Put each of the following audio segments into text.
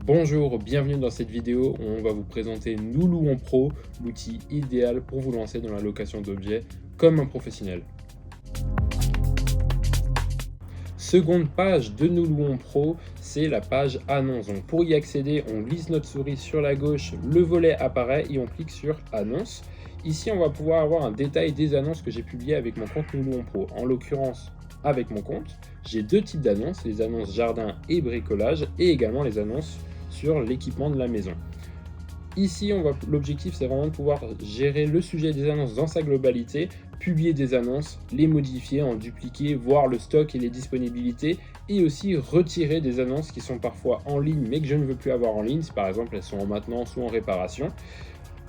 Bonjour, bienvenue dans cette vidéo où on va vous présenter Nous Louons Pro, l'outil idéal pour vous lancer dans la location d'objets comme un professionnel. Seconde page de Nous Louons Pro, c'est la page annonce. Donc pour y accéder, on glisse notre souris sur la gauche, le volet apparaît et on clique sur annonce. Ici, on va pouvoir avoir un détail des annonces que j'ai publiées avec mon compte Nous Louons Pro. En l'occurrence, avec mon compte, j'ai deux types d'annonces, les annonces jardin et bricolage et également les annonces sur l'équipement de la maison. Ici, l'objectif, c'est vraiment de pouvoir gérer le sujet des annonces dans sa globalité, publier des annonces, les modifier, en dupliquer, voir le stock et les disponibilités, et aussi retirer des annonces qui sont parfois en ligne mais que je ne veux plus avoir en ligne, si par exemple elles sont en maintenance ou en réparation.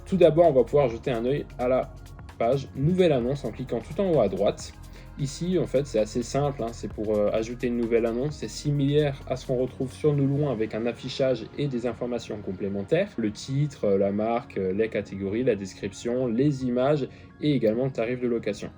Tout d'abord, on va pouvoir jeter un œil à la page Nouvelle annonce en cliquant tout en haut à droite. Ici, en fait, c'est assez simple, c'est pour ajouter une nouvelle annonce. C'est similaire à ce qu'on retrouve sur Nous Louons avec un affichage et des informations complémentaires. Le titre, la marque, les catégories, la description, les images et également le tarif de location.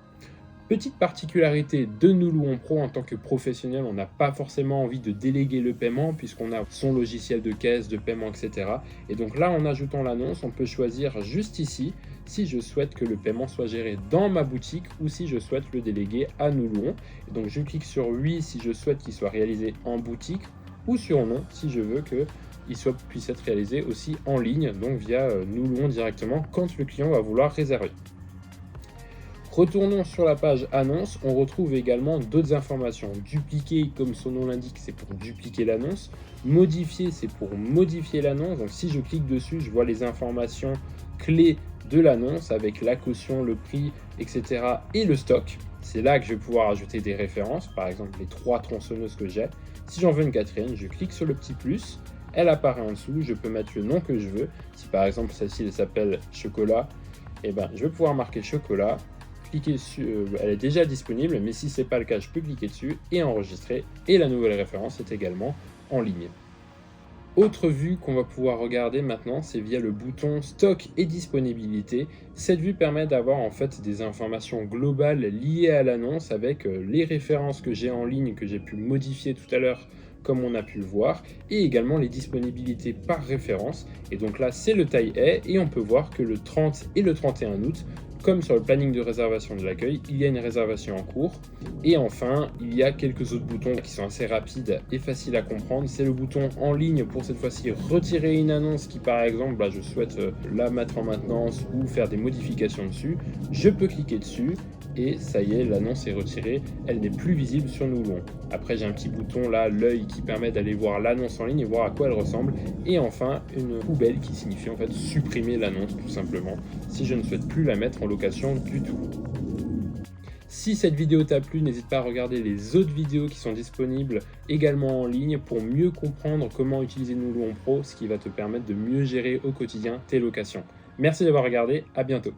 Petite particularité de Nous Louons Pro, en tant que professionnel, on n'a pas forcément envie de déléguer le paiement puisqu'on a son logiciel de caisse, de paiement, etc. Et donc là, en ajoutant l'annonce, on peut choisir juste ici si je souhaite que le paiement soit géré dans ma boutique ou si je souhaite le déléguer à Nous Louons. Et donc je clique sur oui si je souhaite qu'il soit réalisé en boutique ou sur non si je veux qu'il puisse être réalisé aussi en ligne, donc via Nous Louons directement quand le client va vouloir réserver. Retournons sur la page annonce, on retrouve également d'autres informations. Dupliquer, comme son nom l'indique, c'est pour dupliquer l'annonce. Modifier, c'est pour modifier l'annonce. Donc si je clique dessus, je vois les informations clés de l'annonce avec la caution, le prix, etc. et le stock. C'est là que je vais pouvoir ajouter des références, par exemple les 3 tronçonneuses que j'ai. Si j'en veux une quatrième, je clique sur le petit plus, elle apparaît en dessous, je peux mettre le nom que je veux. Si par exemple celle-ci elle s'appelle chocolat, je vais pouvoir marquer chocolat. Cliquer dessus, elle est déjà disponible, mais si ce n'est pas le cas, je peux cliquer dessus et enregistrer. Et la nouvelle référence est également en ligne. Autre vue qu'on va pouvoir regarder maintenant, c'est via le bouton stock et disponibilité. Cette vue permet d'avoir en fait des informations globales liées à l'annonce avec les références que j'ai en ligne, que j'ai pu modifier tout à l'heure comme on a pu le voir, et également les disponibilités par référence. Et donc là, c'est le taille est, et on peut voir que le 30 et le 31 août, comme sur le planning de réservation de l'accueil, il y a une réservation en cours. Et enfin, il y a quelques autres boutons qui sont assez rapides et faciles à comprendre. C'est le bouton en ligne pour cette fois-ci retirer une annonce qui, par exemple, je souhaite la mettre en maintenance ou faire des modifications dessus. Je peux cliquer dessus et ça y est, l'annonce est retirée. Elle n'est plus visible sur Nous Louons. Après, j'ai un petit bouton là, l'œil, qui permet d'aller voir l'annonce en ligne et voir à quoi elle ressemble. Et enfin, une poubelle qui signifie en fait supprimer l'annonce tout simplement si je ne souhaite plus la mettre en location du tout. Si cette vidéo t'a plu, n'hésite pas à regarder les autres vidéos qui sont disponibles également en ligne pour mieux comprendre comment utiliser Nous Louons Pro, ce qui va te permettre de mieux gérer au quotidien tes locations. Merci d'avoir regardé, à bientôt.